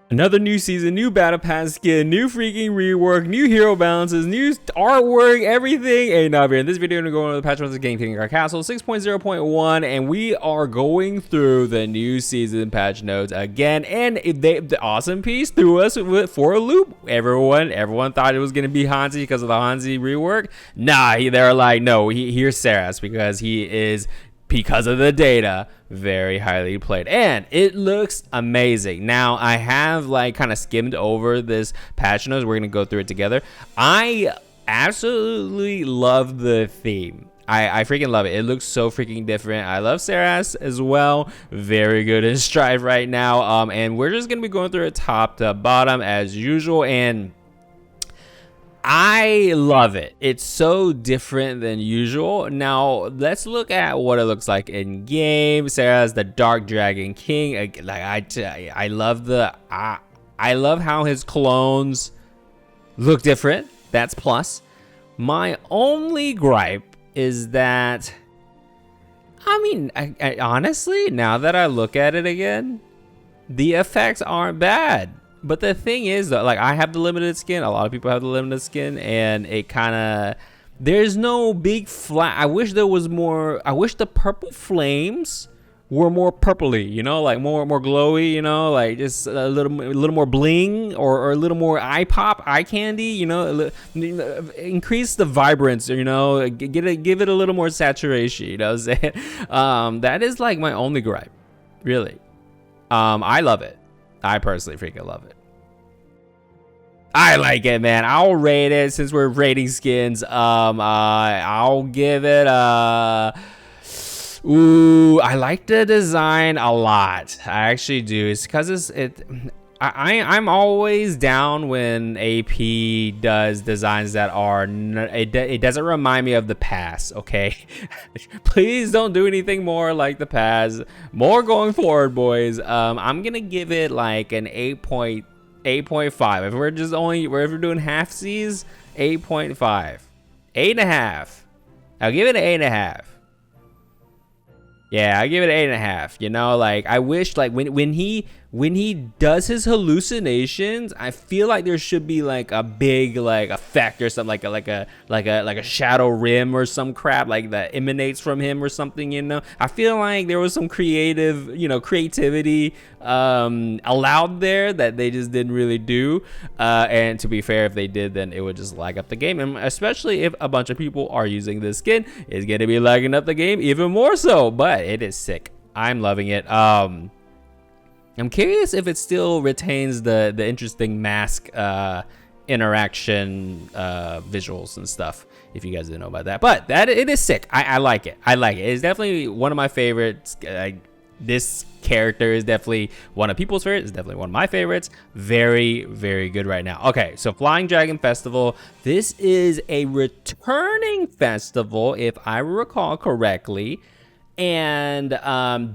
Another new season, new battle pass skin, new freaking rework, new hero balances, new artwork, everything. Hey, Nob here. In this video, we're going to go over the patch notes of game Kinggodcastle 6.0.1, and we are going through the new season patch notes again. And the awesome piece threw us for a loop. Everyone thought it was going to be Hansi because of the Hansi rework. Nah, they're like, no, here's SARAS because he is, because of the data, very highly played, and it looks amazing. Now I have like kind of skimmed over this patch notes. We're gonna go through it together. I absolutely love the theme. I freaking love it. It looks so freaking different. I love SARAS as well. Very good in Strive right now. And we're just gonna be going through it top to bottom as usual, and I love it. It's so different than usual. Now let's look at what it looks like in game. SARAS, the Dark Dragon King. Like I love I love how his clones look different. That's plus. My only gripe is that, I mean, I honestly, now that I look at it again, the effects aren't bad. But the thing is, though, like I have the limited skin, a lot of people have the limited skin, and it kind of, there's no big flat. I wish there was more. I wish the purple flames were more purpley, you know, like more glowy, you know, like just a little more bling, or a little more eye pop, eye candy, you know, increase the vibrance, you know, give it a little more saturation, you know what I'm saying? That is like my only gripe, really. I love it. I personally freaking love it. I like it, man. I'll rate it, since we're rating skins. I'll give it ooh, I like the design a lot. I actually do. It's because I'm always down when AP does designs that are it doesn't remind me of the past, okay? Please don't do anything more like the past. More going forward, boys. I'm gonna give it like an 8.5. If we're doing half C's, 8.5. 8.5. I'll give it an 8.5. Yeah, I give it an 8.5. You know, like I wish, like when he does his hallucinations, I feel like there should be like a big like effect or something, like a shadow rim or some crap like that emanates from him or something. You know, I feel like there was some creativity allowed there that they just didn't really do. And to be fair, if they did, then it would just lag up the game, and especially if a bunch of people are using this skin, it's gonna be lagging up the game even more so. But it is sick. I'm loving it. I'm curious if it still retains the interesting mask interaction visuals and stuff, if you guys didn't know about that. But it is sick. I like it. I like it. It's definitely one of my favorites. This character is definitely one of people's favorites. It's definitely one of my favorites. Very, very good right now. Okay, so Flying Dragon Festival. This is a returning festival, if I recall correctly. And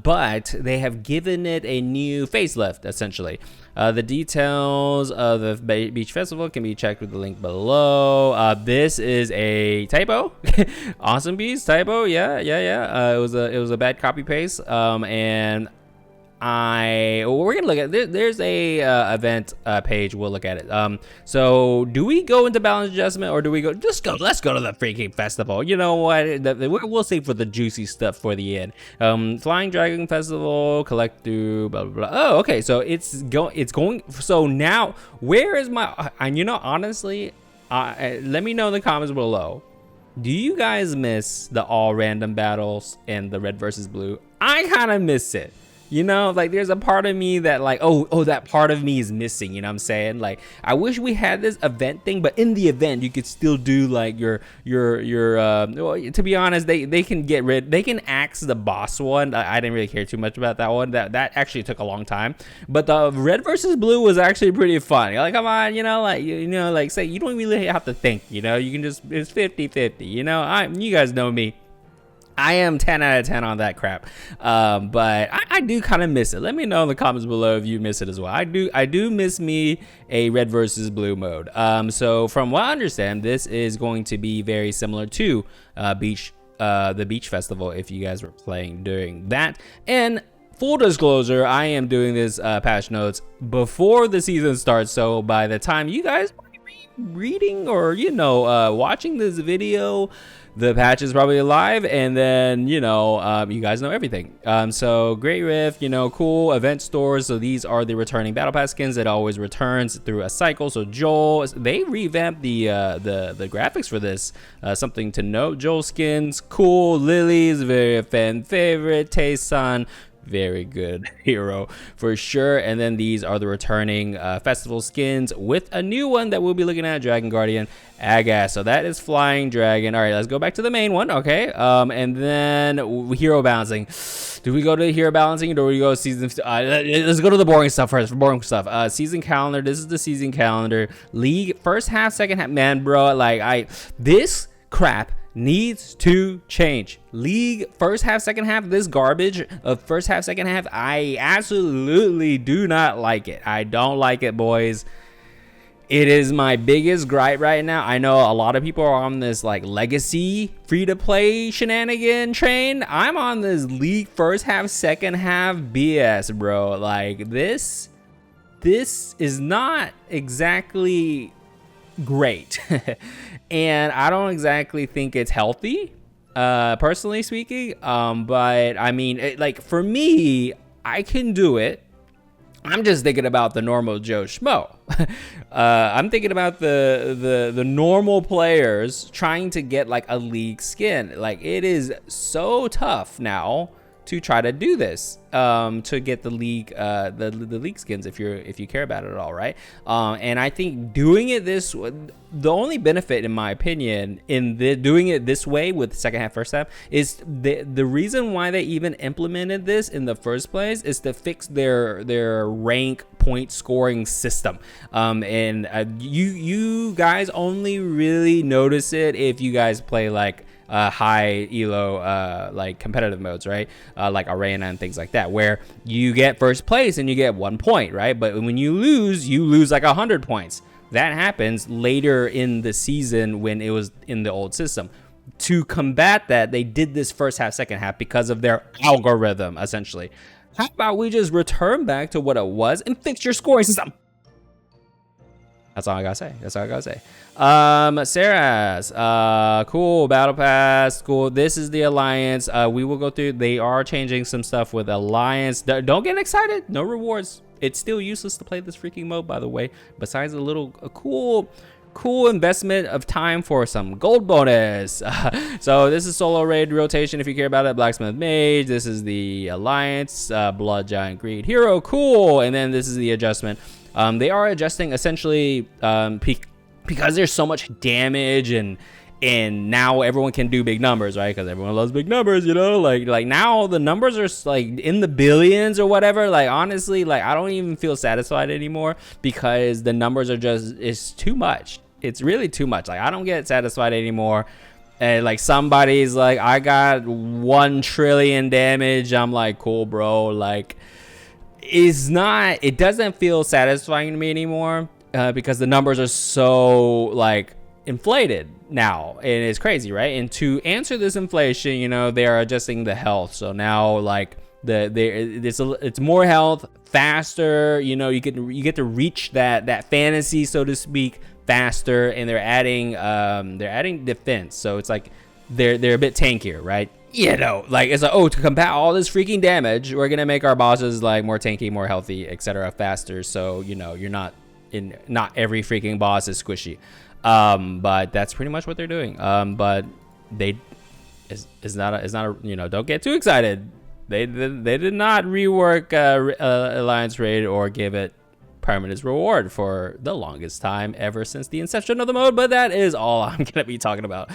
but they have given it a new facelift, essentially. The details of the beach festival can be checked with the link below. This is a typo. Awesome beast typo. Yeah. It was a bad copy paste. And we're gonna look at there's a event page. We'll look at it. So do we go into balance adjustment, or do we go let's go to the freaking festival? You know what, we'll save for the juicy stuff for the end. Flying Dragon Festival, collect through blah blah blah. Oh, okay, so it's going. So now where is my and you know, honestly, let me know in the comments below, do you guys miss the all random battles and the red versus blue? I kind of miss it. You know, like there's a part of me that like, oh, that part of me is missing. You know what I'm saying? Like, I wish we had this event thing, but in the event, you could still do like your well, to be honest, they can axe the boss one. I didn't really care too much about that one. That actually took a long time. But the red versus blue was actually pretty fun. You're like, come on, you know, like say you don't really have to think. You know, you can just, it's 50-50. You know, you guys know me. I am 10 out of 10 on that crap. But I do kind of miss it. Let me know in the comments below if you miss it as well. I do miss me a red versus blue mode. So from what I understand, this is going to be very similar to the beach festival, if you guys were playing during that. And full disclosure, I am doing this patch notes before the season starts. So by the time you guys might be reading or, you know, watching this video, the patch is probably live, and then, you know, you guys know everything. So Great Rift, you know, cool event stores. So these are the returning battle pass skins that always returns through a cycle. So Joel, they revamped the graphics for this. Something to note: Joel skins, cool. Lily's very fan favorite. Tayson, very good hero for sure. And then these are the returning festival skins with a new one that we'll be looking at, Dragon Guardian Agas. So that is Flying Dragon. All right, let's go back to the main one. Okay, and then hero balancing. Do we go to hero balancing or do we go season? Let's go to the boring stuff first. Boring stuff. Season calendar. This is the season calendar. League first half, second half. Man, bro, like this crap needs to change. League first half, second half, this garbage of first half, second half, I absolutely do not like it. I don't like it, boys. It is my biggest gripe right now. I know a lot of people are on this like legacy free-to-play shenanigan train. I'm on this league first half, second half BS, bro. Like this is not exactly great. And I don't exactly think it's healthy, personally speaking. But I mean, like for me, I can do it. I'm just thinking about the normal Joe Schmo. I'm thinking about the normal players trying to get like a league skin. Like it is so tough now to try to do this, to get the league the league skins if you care about it at all, right? And I think doing it this, the only benefit in my opinion in doing it this way with second half first half is the reason why they even implemented this in the first place is to fix their rank point scoring system. And you guys only really notice it if you guys play like high elo like competitive modes, right? Like arena and things like that, where you get first place and you get 1 point, right? But when you lose like 100 points. That happens later in the season when it was in the old system. To combat that, they did this first half, second half because of their algorithm, essentially. How about we just return back to what it was and fix your scoring system? That's all I gotta say. SARAS, cool. Battle Pass, cool. This is the Alliance. We will go through. They are changing some stuff with Alliance. Don't get excited. No rewards. It's still useless to play this freaking mode, by the way. Besides a cool investment of time for some gold bonus. So this is solo raid rotation if you care about it. Blacksmith Mage. This is the Alliance. Blood Giant Greed Hero. Cool. And then this is the adjustment. They are adjusting essentially because there's so much damage and now everyone can do big numbers, right? Because everyone loves big numbers, you know. Like now the numbers are like in the billions or whatever. Like honestly, like I don't even feel satisfied anymore because the numbers are it's too much. It's really too much. Like I don't get satisfied anymore. And like somebody's like, I got 1 trillion damage. I'm like, cool, bro. Like it doesn't feel satisfying to me anymore because the numbers are so like inflated now, and it's crazy, right? And to answer this inflation, you know, they are adjusting the health. So now like it's more health faster, you know, you get to reach that fantasy, so to speak, faster, and they're adding defense. So it's like they're a bit tankier, right? You know, like it's like, oh, to combat all this freaking damage, we're gonna make our bosses like more tanky, more healthy, etc., faster. So you know, not every freaking boss is squishy. But that's pretty much what they're doing. But it's not a you know, don't get too excited. They did not rework Alliance Raid or give it permanent reward for the longest time ever since the inception of the mode. But that is all I'm gonna be talking about.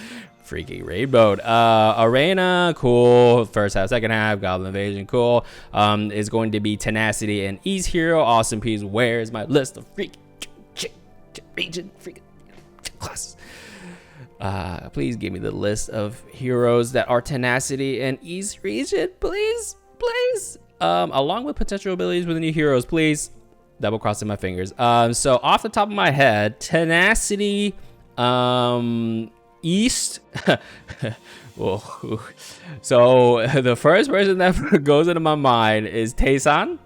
Freaking raid mode. Arena, cool. First half, second half. Goblin Invasion, cool. Is going to be Tenacity and Ease Hero. Awesome Peas. Where's my list of freaking classes? Please give me the list of heroes that are Tenacity and Ease region, please. Along with potential abilities with the new heroes, please. Double crossing my fingers. So off the top of my head, Tenacity, East Whoa. So the first person that goes into my mind is Tayson.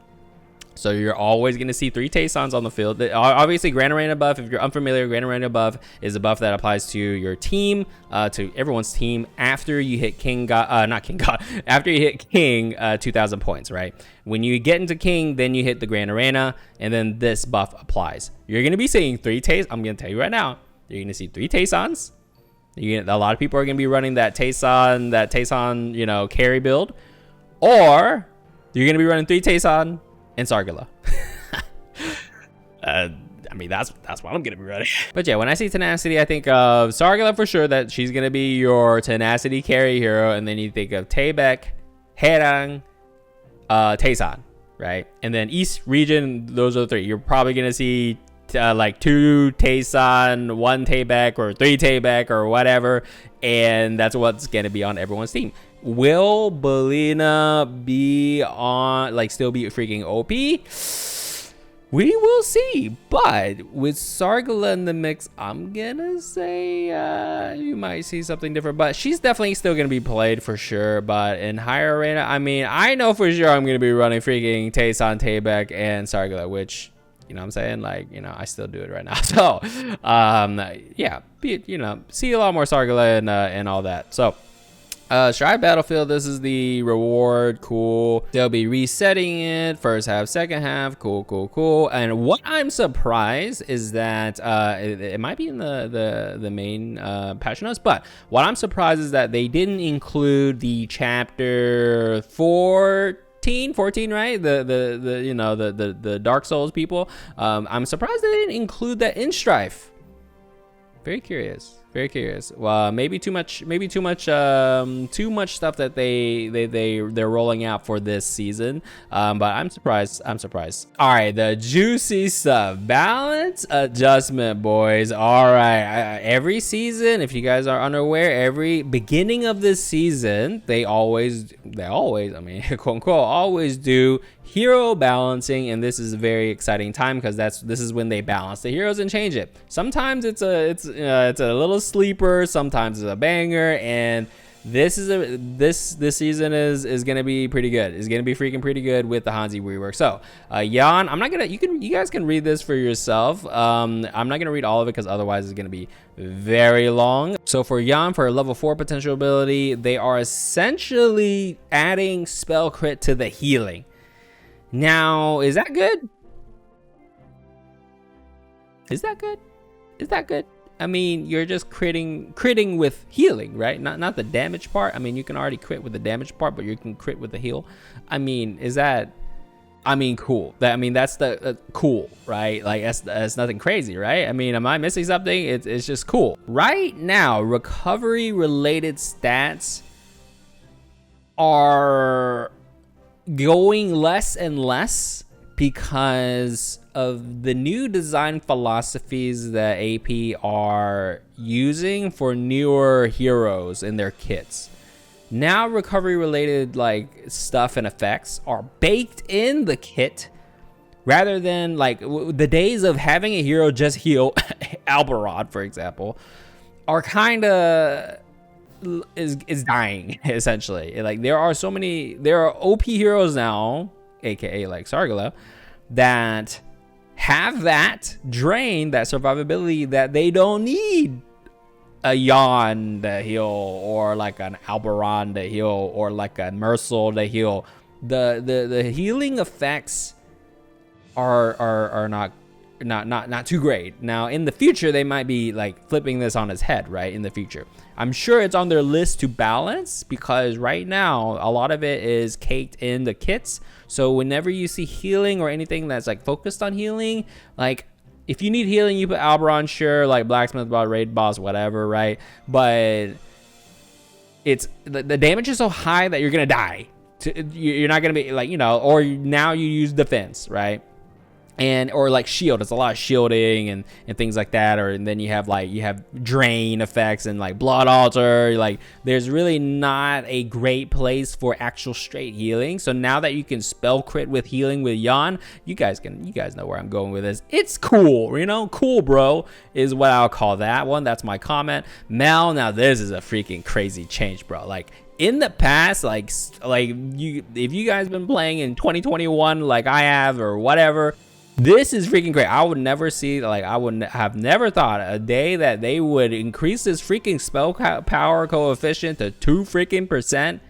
So you're always going to see 3 Taysons on the field. Obviously, Grand Arena buff, if you're unfamiliar, Grand Arena buff is a buff that applies to your team, to everyone's team after you hit after you hit King 2,000 points, right? When you get into King, then you hit the Grand Arena, and then this buff applies. You're going to be seeing 3 Taysons. I'm going to tell you right now, you're going to see 3 Taysons. A lot of people are going to be running that Tayson, you know, carry build, or you're going to be running 3 Tayson and Sargala. I mean, that's what I'm gonna be running. But yeah, when I see tenacity, I think of Sargala for sure, that she's gonna be your tenacity carry hero, and then you think of Taebaek, Herang, Tayson, right? And then East region, those are the 3. You're probably gonna see like 2 Tayson, 1 Taebaek, or 3 Taebaek, or whatever, and that's what's gonna be on everyone's team. Will Belina be on, like, still be freaking OP? We will see. But with Sargala in the mix, I'm gonna say you might see something different. But she's definitely still gonna be played for sure. But in higher arena, I mean, I know for sure I'm gonna be running freaking Tayson, Taebaek, and Sargala, which, you know what I'm saying? Like, you know, I still do it right now. So, yeah, you know, see a lot more Sargala and all that. So, Stride Battlefield, this is the reward. Cool. They'll be resetting it first half, second half. Cool. And what I'm surprised is that it might be in the main patch notes, but what I'm surprised is that they didn't include the chapter 14, right? The you know, the Dark Souls people. I'm surprised they didn't include that in Strife. Very curious. Well, maybe too much stuff that they're rolling out for this season. But I'm surprised. All right, the juicy stuff. Balance adjustment, boys. All right, every season, if you guys are unaware, every beginning of this season, they always, I mean, quote unquote, always do hero balancing, and this is a very exciting time because this is when they balance the heroes and change it. Sometimes it's a little sleeper, sometimes it's a banger, and this season is gonna be pretty good. It's gonna be freaking pretty good with the Hansi Rework. So Yan, I'm not gonna, you guys can read this for yourself. I'm not gonna read all of it because otherwise it's gonna be very long. So for Yan, for level 4 potential ability, they are essentially adding spell crit to the healing. Now, is that good? Is that good? I mean, you're just critting with healing, right? Not the damage part. I mean, you can already crit with the damage part, but you can crit with the heal. I mean, is that, I mean, cool. That's the cool, right? Like, that's nothing crazy, right? I mean, am I missing something? It's just cool. Right now, recovery related stats are going less and less because of the new design philosophies that AP are using for newer heroes in their kits. Now recovery related like stuff and effects are baked in the kit rather than like the days of having a hero just heal Albarod, for example, are kind of is dying essentially. Like there are OP heroes now, aka like Sargala, that have that drain, that survivability, that they don't need a Yan to heal, or like an Albaron to heal, or like a Mercil to heal. The healing effects are not too great. Now in the future they might be like flipping this on its head, right? In the future, I'm sure it's on their list to balance, because right now a lot of it is caked in the kits. So whenever you see healing or anything that's like focused on healing, like if you need healing, you put Albaron, sure, like Blacksmith boss, raid boss, whatever, right? But it's the damage is so high that you're gonna die. You're not gonna be like, you know, or now you use defense, right? and or like shield, it's a lot of shielding and things like that, or and then you have drain effects and like blood altar. Like there's really not a great place for actual straight healing. So now that you can spell crit with healing with Yan, you guys know where I'm going with this. It's cool, you know, cool, bro, is what I'll call that one. That's my comment. Mel, now this is a freaking crazy change, bro. Like in the past, like if you guys been playing in 2021 like I have or whatever, this is freaking great. I would never see, like, I would have never thought a day that they would increase this freaking spell power coefficient to 2%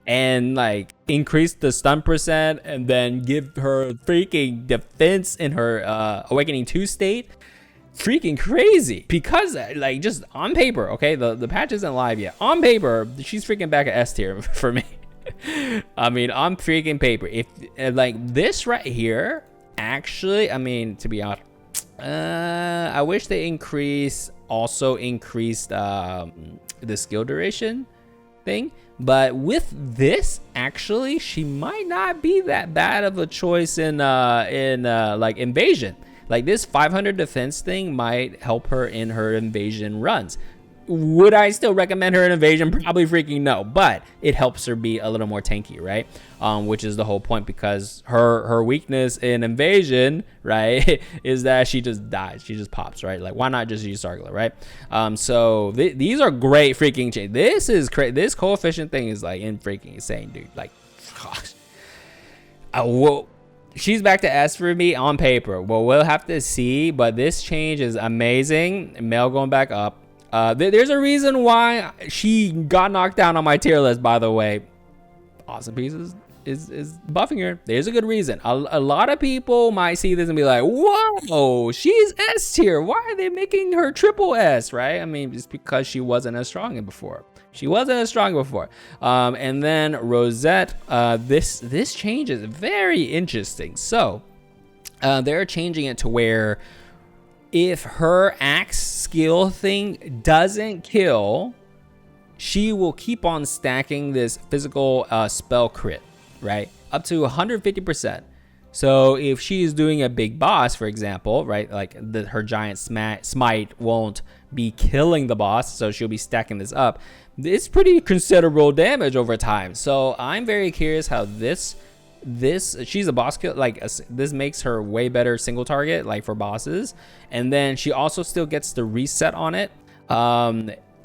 and like increase the stun percent and then give her freaking defense in her Awakening 2 state. Freaking crazy, because like just on paper, okay, the patch isn't live yet. On paper, she's freaking back at S tier for me. I mean, on freaking paper, if like this right here. Actually, I mean, to be honest, I wish they also increased the skill duration thing. But with this, actually, she might not be that bad of a choice in like invasion. Like this 500 defense thing might help her in her invasion runs. Would I still recommend her in invasion? Probably freaking no, but it helps her be a little more tanky, right? Which is the whole point, because her weakness in invasion, right, is that she just dies, she just pops, right? Like why not just use Sargler, right? So these are great freaking change. This is crazy. This coefficient thing is like freaking insane, dude. Like, gosh. Whoa. She's back to S for me on paper. Well, we'll have to see, but this change is amazing. Mel going back up. There's a reason why she got knocked down on my tier list, by the way. Awesome Pieces is buffing her. There's a good reason. A lot of people might see this and be like, whoa, she's S tier. Why are they making her triple S, right? I mean, just because she wasn't as strong before. And then Rosette, this change is very interesting. So they're changing it to where if her axe skill thing doesn't kill, she will keep on stacking this physical spell crit, right? Up to 150%. So if she's doing a big boss, for example, right, like her giant smite won't be killing the boss, so she'll be stacking this up. It's pretty considerable damage over time. So I'm very curious how this she's a boss kill, like this makes her way better single target, like for bosses, and then she also still gets the reset on it,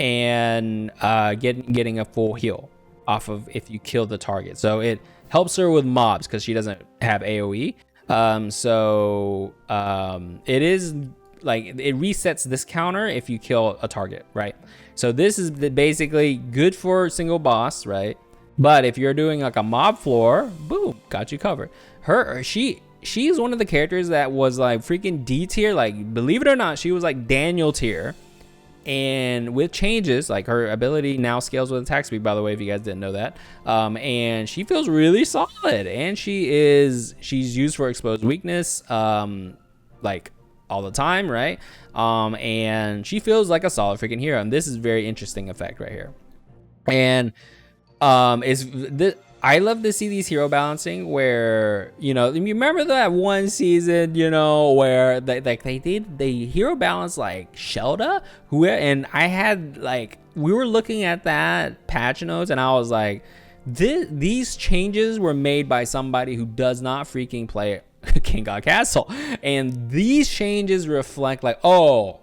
and getting a full heal off of if you kill the target. So it helps her with mobs because she doesn't have AoE. It is like it resets this counter if you kill a target, right? So this is basically good for single boss, right? But if you're doing like a mob floor, boom, got you covered. She's one of the characters that was like freaking D tier. Like, believe it or not, she was like Daniel tier. And with changes, like her ability now scales with attack speed, by the way, if you guys didn't know that. And she feels really solid. And she's used for exposed weakness, like all the time, right? And she feels like a solid freaking hero. And this is very interesting effect right here. And I love to see these hero balancing where, you know, you remember that one season, you know, where they did the hero balance like Shelda, and I had like, we were looking at that patch notes and I was like, these changes were made by somebody who does not freaking play King God Castle, and these changes reflect like, oh,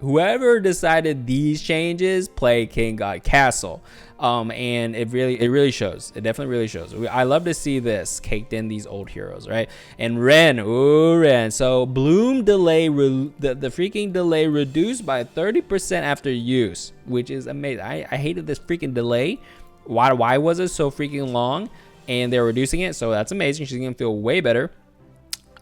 whoever decided these changes play King God Castle. And it really shows. It definitely really shows. I love to see this caked in these old heroes, right? And Ren. So bloom delay, the freaking delay reduced by 30% after use, which is amazing. I hated this freaking delay. Why was it so freaking long? And they're reducing it, so that's amazing. She's gonna feel way better.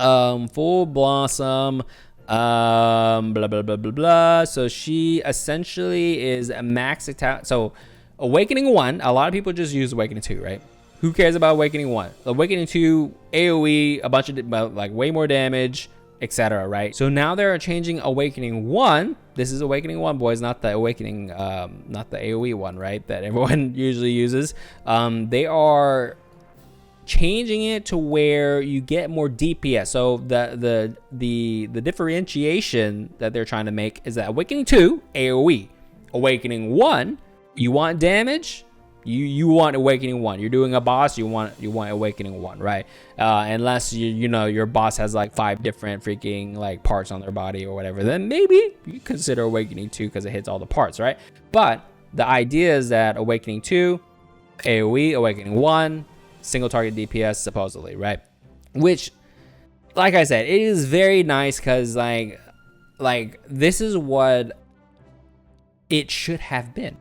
Full blossom. Blah blah blah blah blah. So she essentially is a max attack. So Awakening 1, a lot of people just use Awakening 2, right? Who cares about Awakening 1? Awakening 2, AoE, a bunch of like way more damage, etc., right? So now they're changing Awakening 1. This is Awakening 1, boys, not the Awakening, not the AoE one, right? That everyone usually uses. They are changing it to where you get more DPS. So the differentiation that they're trying to make is that Awakening 2 AoE, Awakening 1 you want damage, you want Awakening 1. You're doing a boss, you want Awakening 1, right? Unless you know your boss has like 5 different freaking like parts on their body or whatever, then maybe you consider Awakening 2 because it hits all the parts, right? But the idea is that Awakening 2 AoE, Awakening 1 single target DPS supposedly, right? Which, like I said, it is very nice because like this is what it should have been.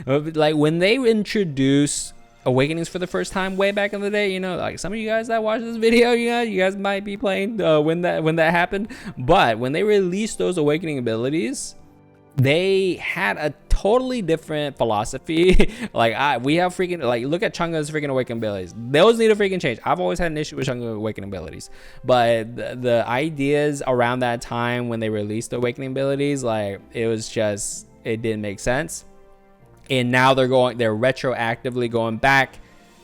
Like when they introduced Awakenings for the first time way back in the day, you know, like some of you guys that watch this video, you guys might be playing when that happened. But when they released those Awakening abilities, they had a totally different philosophy. Like we have freaking, like, look at Chunga's freaking Awakening abilities. Those need a freaking change. I've always had an issue with Chunga Awakening abilities, but the ideas around that time when they released the Awakening abilities, like it didn't make sense. And now they're retroactively going back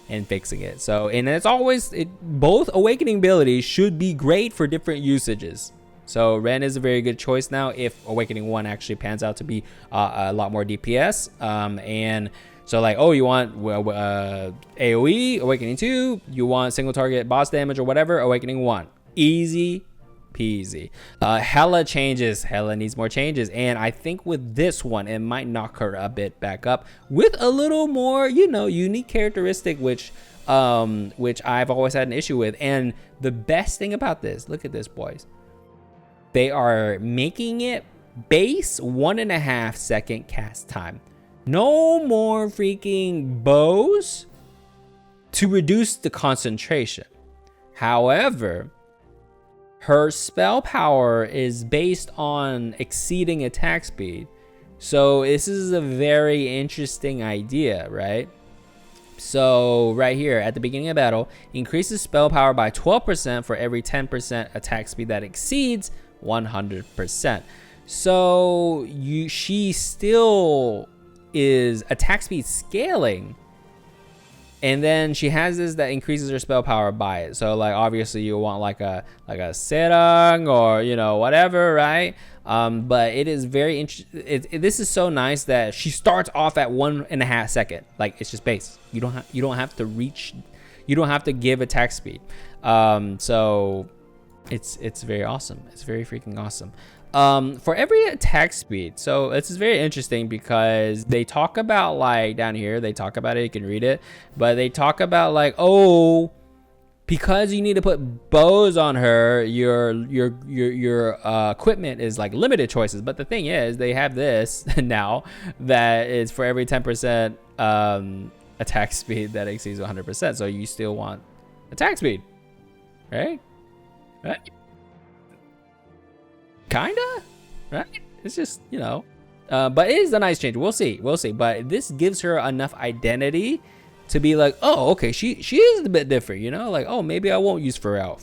and fixing it. So, and it's always both Awakening abilities should be great for different usages. So Ren is a very good choice now if Awakening 1 actually pans out to be a lot more DPS. And so like, oh, you want AoE, Awakening 2, you want single target boss damage or whatever, Awakening 1. Easy peasy. Hella changes. Hella needs more changes. And I think with this one, it might knock her a bit back up with a little more, you know, unique characteristic, which I've always had an issue with. And the best thing about this, look at this, boys. They are making it base 1.5 second cast time. No more freaking bows to reduce the concentration. However, her spell power is based on exceeding attack speed. So this is a very interesting idea, right? So right here at the beginning of battle, increases spell power by 12% for every 10% attack speed that exceeds 100%. So she still is attack speed scaling, and then she has this that increases her spell power by it. So like obviously you want like a Serang or, you know, whatever, right? But it is very interesting. This is so nice that she starts off at 1.5 second. Like it's just base. You don't have to reach. You don't have to give attack speed. So it's very awesome. It's very freaking awesome. For every attack speed, so this is very interesting because they talk about, like down here, they talk about it, you can read it, but they talk about like, oh, because you need to put bows on her, your equipment is like limited choices. But the thing is, they have this now that is for every 10% attack speed that exceeds 100%. So you still want attack speed, right? Right? Kinda, right? It's just, you know, but it is a nice change. We'll see. But this gives her enough identity to be like, oh, okay, she is a bit different, you know, like, oh, maybe I won't use Pharrell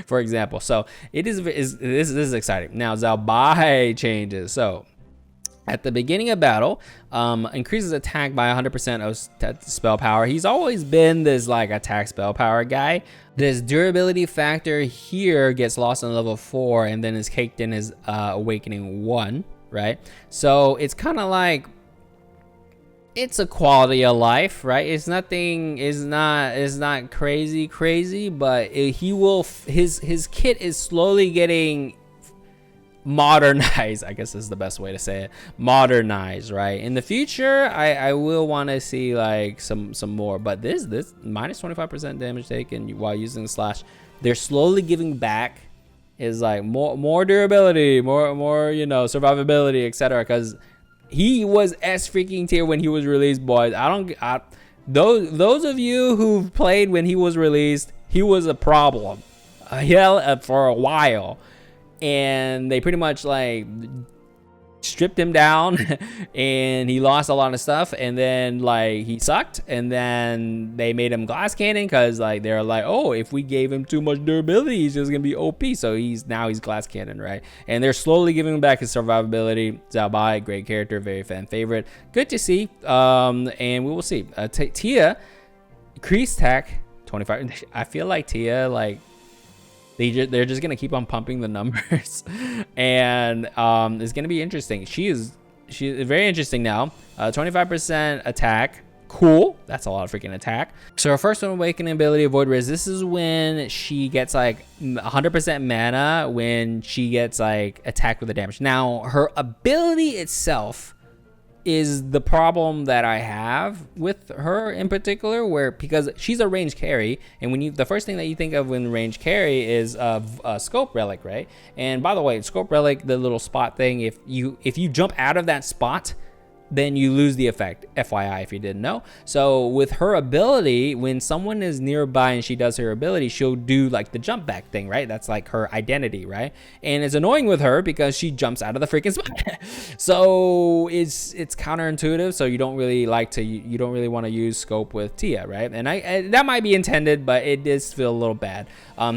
for example. So this is exciting. Now Zhao Bai changes. So at the beginning of battle, increases attack by 100% of spell power. He's always been this like attack spell power guy. This durability factor here gets lost on level 4 and then is caked in his Awakening 1, right? So it's kind of like, it's a quality of life, right? It's nothing, it's not crazy, but his kit is slowly getting modernized, I guess is the best way to say it. Modernized, right? In the future, I will want to see like some more, but this minus 25% damage taken while using the slash, they're slowly giving back is like more durability, more you know, survivability, etc. Because he was S freaking tier when he was released, boys. Those of you who've played when he was released, he was a problem for a while. And they pretty much like stripped him down and he lost a lot of stuff, and then like he sucked, and then they made him glass cannon because like they're like, oh, if we gave him too much durability, he's just gonna be OP. So he's glass cannon, right? And they're slowly giving him back his survivability. Zhao Bai, great character, very fan favorite, good to see. And we will see. Tia, increased attack 25. I feel like Tia, like, they're just gonna keep on pumping the numbers, and it's gonna be interesting. She's very interesting now. 25% attack. Cool. That's a lot of freaking attack. So her first awakening ability, Avoid Risk. This is when she gets like 100% mana when she gets like attacked with the damage. Now her ability itself is the problem that I have with her in particular, where because she's a range carry, and when the first thing that you think of when range carry is scope relic, right? And by the way, scope relic, the little spot thing, if you jump out of that spot, then you lose the effect, FYI, if you didn't know. So with her ability, when someone is nearby and she does her ability, she'll do like the jump back thing, right? That's like her identity, right? And it's annoying with her because she jumps out of the freaking spot. So it's counterintuitive. So you don't really you don't really want to use scope with Tia, right? And that might be intended, but it does feel a little bad.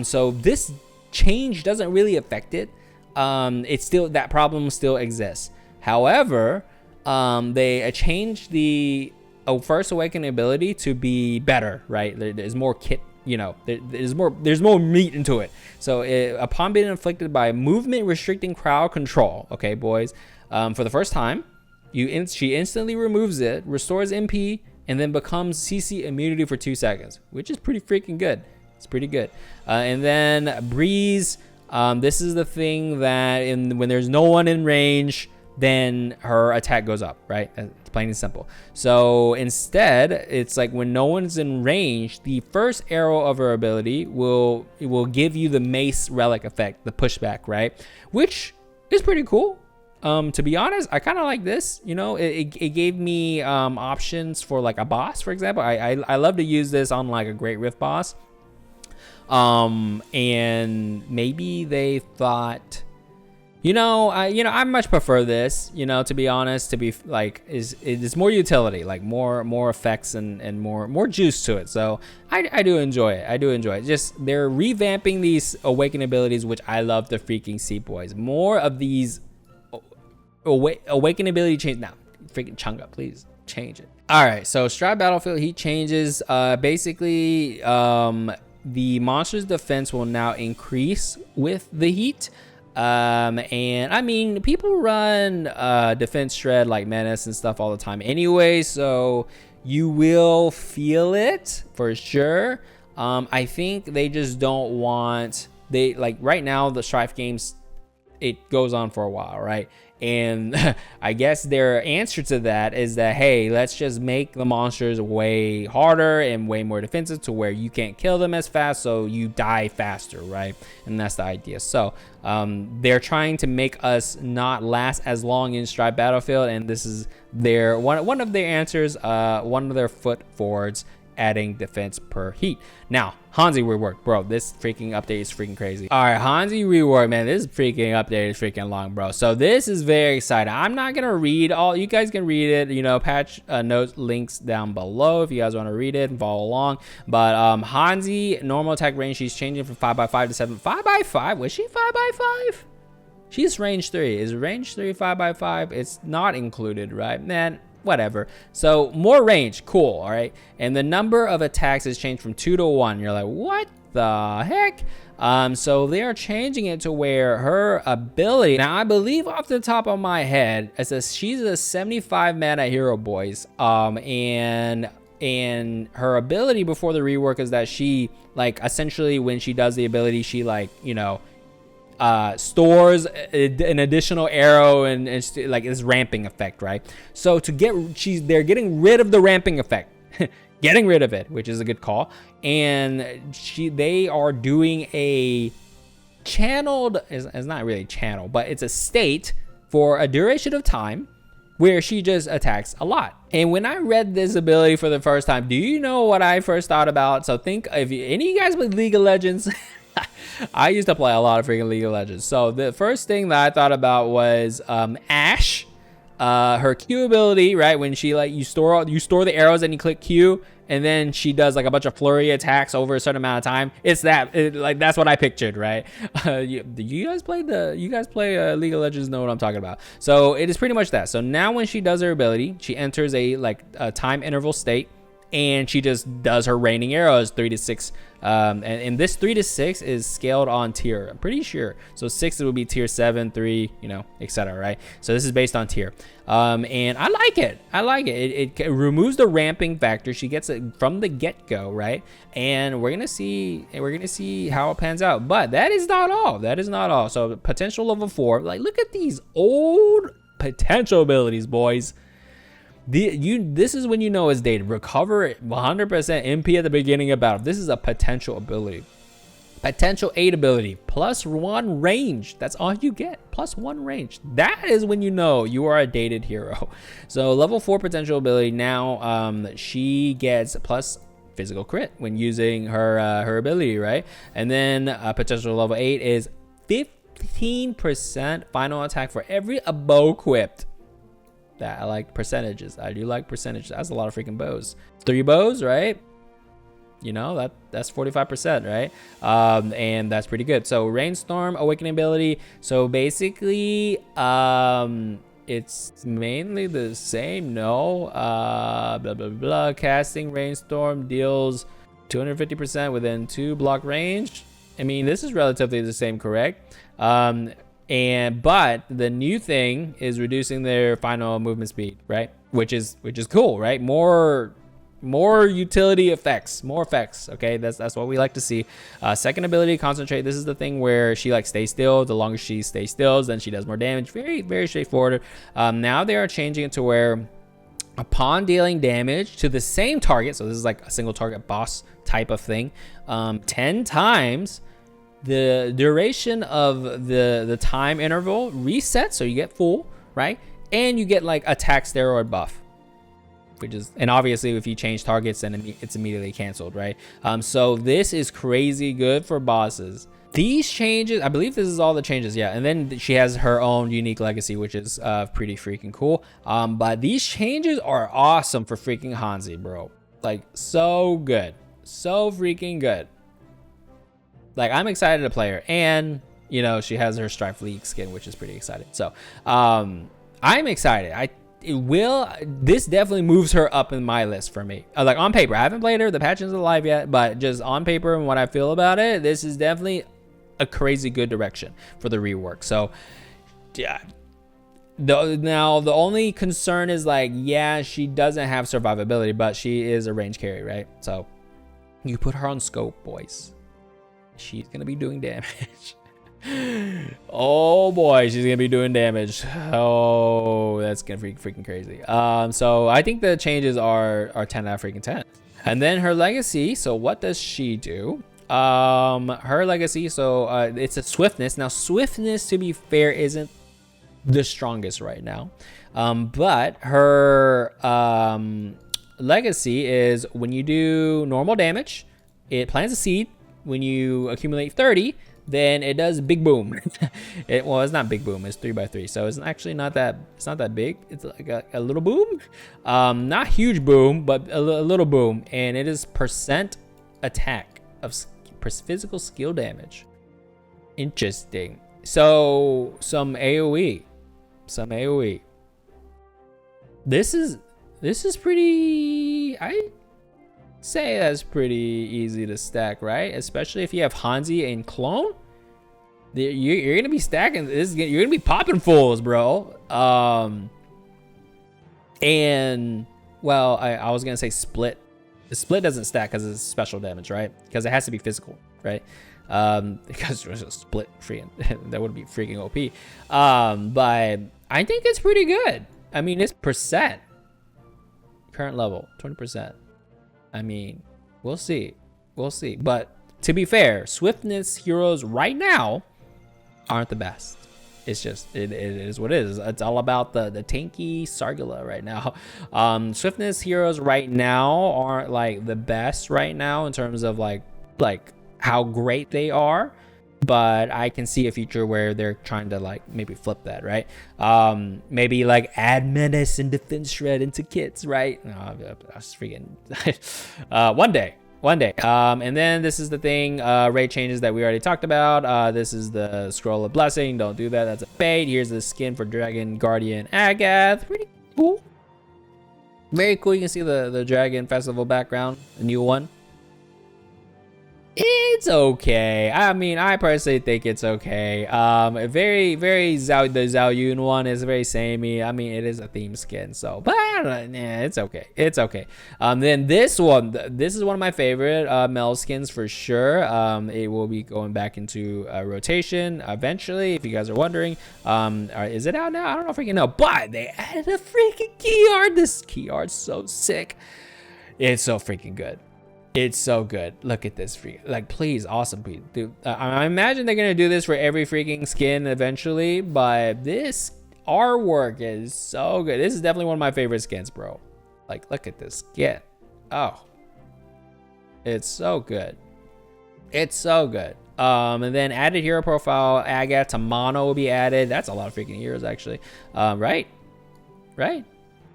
So this change doesn't really affect it. It's still, that problem still exists. However, they changed the first awakening ability to be better, right? There's more kit, there's more meat into it. So upon being inflicted by movement restricting crowd control, okay, boys, for the first time, she instantly removes it, restores MP, and then becomes CC immunity for 2 seconds, which is pretty freaking good. It's pretty good. And then Breeze, this is the thing that when there's no one in range, then her attack goes up, right? It's plain and simple. So instead, it's like when no one's in range, the first arrow of her ability will give you the mace relic effect, the pushback, right? Which is pretty cool. To be honest, I kind of like this. It gave me options for like a boss, for example. I love to use this on like a Great Rift boss. And maybe they thought, I much prefer this, to be honest, to be like, it's more utility, like more effects and more juice to it. So I do enjoy it. Just, they're revamping these awakening abilities, which I love to freaking see, boys. More of these awakening ability change. Now, freaking Chunga, please change it. All right. So Stride Battlefield Heat changes. Basically, the monster's defense will now increase with the heat. And I mean, people run defense shred like Menace and stuff all the time anyway, so you will feel it for sure. I think they just don't want, right now the Strife games, it goes on for a while, right? And I guess their answer to that is that, hey, let's just make the monsters way harder and way more defensive to where you can't kill them as fast, so you die faster, right? And that's the idea. So they're trying to make us not last as long in Stride Battlefield, and this is their one of their answers, one of their foot forwards, adding defense per heat. Now, Hansi Rework, bro, this freaking update is freaking crazy. All right, Hansi Rework, man, this freaking update is freaking long, bro. So this is very exciting. I'm not gonna read all, you guys can read it, patch notes links down below if you guys want to read it and follow along. But Hansi normal attack range, she's changing from 5x5 to 7. 5x5? Was she 5x5? She's range 3. Is range 3 5x5? It's not included, right? Man, whatever. So more range, cool. All right, and the number of attacks has changed from 2 to 1. You're like, what the heck? So they are changing it to where her ability, now I believe off the top of my head, it says she's a 75 mana hero, boys. And her ability before the rework is that she, like, essentially when she does the ability, she, like, stores an additional arrow and like this ramping effect, right? So they're getting rid of the ramping effect, getting rid of it, which is a good call. And they are doing a channeled, it's not really channel, but it's a state for a duration of time where she just attacks a lot. And when I read this ability for the first time, do you know what I first thought about? So think, if any of you guys play League of Legends, I used to play a lot of freaking League of Legends. So the first thing that I thought about was Ashe, her Q ability, right? When she, like, you store the arrows and you click Q, and then she does like a bunch of flurry attacks over a certain amount of time. It's that, that's what I pictured, right? You guys play League of Legends, know what I'm talking about. So it is pretty much that. So now when she does her ability, she enters a time interval state. and she just does her raining arrows 3 to 6. And this 3 to 6 is scaled on tier, I'm pretty sure. So 6 it would be tier 7, 3, you know, etc. Right? So this is based on tier. And I like it. I like it. It removes the ramping factor. She gets it from the get-go, right? And we're gonna see how it pans out. But that is not all. That is not all. So potential level 4. Like, look at these old potential abilities, boys. This is when you know it's dated. Recover 100% MP at the beginning of battle. This is a potential ability. Potential 8 ability. +1 range. That's all you get. +1 range. That is when you know you are a dated hero. So level 4 potential ability. Now she gets plus physical crit when using her ability, right? And then potential level 8 is 15% final attack for every bow equipped. That I like percentages. I do like percentages. That's a lot of freaking bows. 3 bows, right? You know, that's 45%, right? And that's pretty good. So Rainstorm Awakening ability. So basically, it's mainly the same. No, blah blah blah. Casting Rainstorm deals 250% within 2 block range. I mean, this is relatively the same, correct? But the new thing is reducing their final movement speed, right? Which is cool, right? More utility effects, more effects. Okay, that's what we like to see. Second ability, Concentrate. This is the thing where she like stays still. The longer she stays still, then she does more damage. Very, very straightforward. Now they are changing it to where upon dealing damage to the same target, so this is like a single target boss type of thing, 10 times, the duration of the time interval resets, so you get full, right? And you get like attack steroid buff, which is, and obviously if you change targets, then it's immediately canceled, right? So this is crazy good for bosses. These changes, I believe this is all the changes, yeah. And then she has her own unique legacy, which is pretty freaking cool. But these changes are awesome for freaking Hansi, bro. Like, so good, so freaking good. Like, I'm excited to play her, and you know, she has her Strife League skin, which is pretty exciting. So I'm excited. This definitely moves her up in my list for me. Like, on paper, I haven't played her, the patch isn't live yet, but just on paper and what I feel about it, this is definitely a crazy good direction for the rework. So yeah, now the only concern is like, yeah, she doesn't have survivability, but she is a range carry, right? So you put her on scope, boys, she's gonna be doing damage. Oh boy, she's gonna be doing damage. Oh, that's gonna be freaking crazy. So I think the changes are 10 out of freaking 10. And then her legacy. So what does she do? Her legacy. So it's a swiftness. Now swiftness, to be fair, isn't the strongest right now. But her legacy is when you do normal damage, it plants a seed. When you accumulate 30, then it does big boom. Well, it's not big boom, it's 3x3, so it's actually not that big. It's like a little boom, not huge boom, but a little boom, and it is percent attack of physical skill damage. Interesting. So some AoE. This is pretty, I say that's pretty easy to stack, right? Especially if you have Hansi and clone, you're gonna be stacking this. You're gonna be popping fools, bro. And well, I was gonna say split. The split doesn't stack because it's special damage, right? Because it has to be physical, right? Because there's a split freaking that would be freaking OP. But I think it's pretty good. I mean, it's percent current level 20%. I mean, we'll see. But to be fair, swiftness heroes right now aren't the best. It's just, it is what it is. It's all about the tanky Sargula right now. Swiftness heroes right now aren't like the best right now in terms of like how great they are. But I can see a future where they're trying to like maybe flip that, right? Maybe like add menace and defense shred into kits, right? No, I was freaking one day. And then this is the thing, raid changes that we already talked about. This is the scroll of blessing. Don't do that. That's a bait. Here's the skin for Dragon Guardian Agath. Pretty cool. Very cool. You can see the Dragon Festival background, a new one. It's okay. I mean, I personally think it's okay. Very, very the Zhao Yun one is very samey. I mean, it is a theme skin, so, but I don't know, it's okay. It's okay. Then this one, this is one of my favorite Mel skins for sure. It will be going back into rotation eventually, if you guys are wondering. Is it out now? I don't know if freaking know, but they added a freaking key art. This key art's so sick. It's so freaking good. It's so good. Look at this freaking, like, please, awesome, dude. I imagine they're gonna do this for every freaking skin eventually, but this artwork is so good. This is definitely one of my favorite skins, bro. Like, look at this skin. Oh, it's so good. It's so good. And then added hero profile, Agatha Tamano will be added. That's a lot of freaking heroes, actually. Right?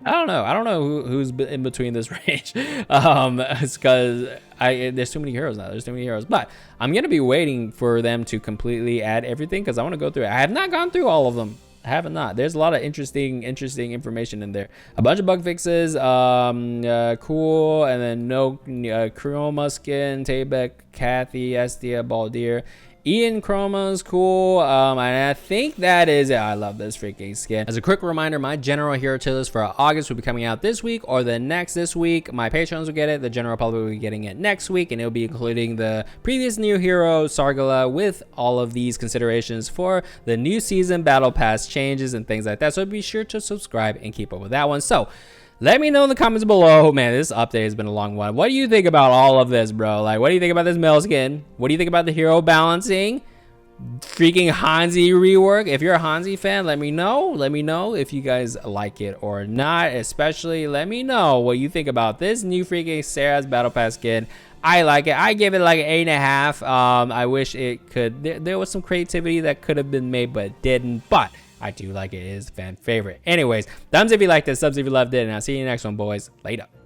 I don't know who's in between this range. It's because there's too many heroes now. There's too many heroes. But I'm gonna be waiting for them to completely add everything because I want to go through it. I have not gone through all of them. I have not. There's a lot of interesting information in there. A bunch of bug fixes. Cool. And then no Chroma skin, Tabek, Kathy, Estia, Baldir. Ian Chroma's cool, and I think that is it. I love this freaking skin. As a quick reminder, my general hero tier list for August will be coming out this week or the next this week. My patrons will get it. The general public will be getting it next week, and it'll be including the previous new hero, Sargala, with all of these considerations for the new season battle pass changes and things like that. So be sure to subscribe and keep up with that one. So let me know in the comments below. Man, this update has been a long one. What do you think about all of this, bro? Like, what do you think about this Mel skin? What do you think about the hero balancing? Freaking Hansi rework. If you're a Hansi fan, let me know. Let me know if you guys like it or not. Especially, let me know what you think about this new freaking SARAS Battle Pass skin. I like it. I give it like an 8.5. I wish it could. There was some creativity that could have been made, but it didn't. But I do like it. It is a fan favorite. Anyways, thumbs if you liked it, subs if you loved it, and I'll see you in the next one, boys. Later.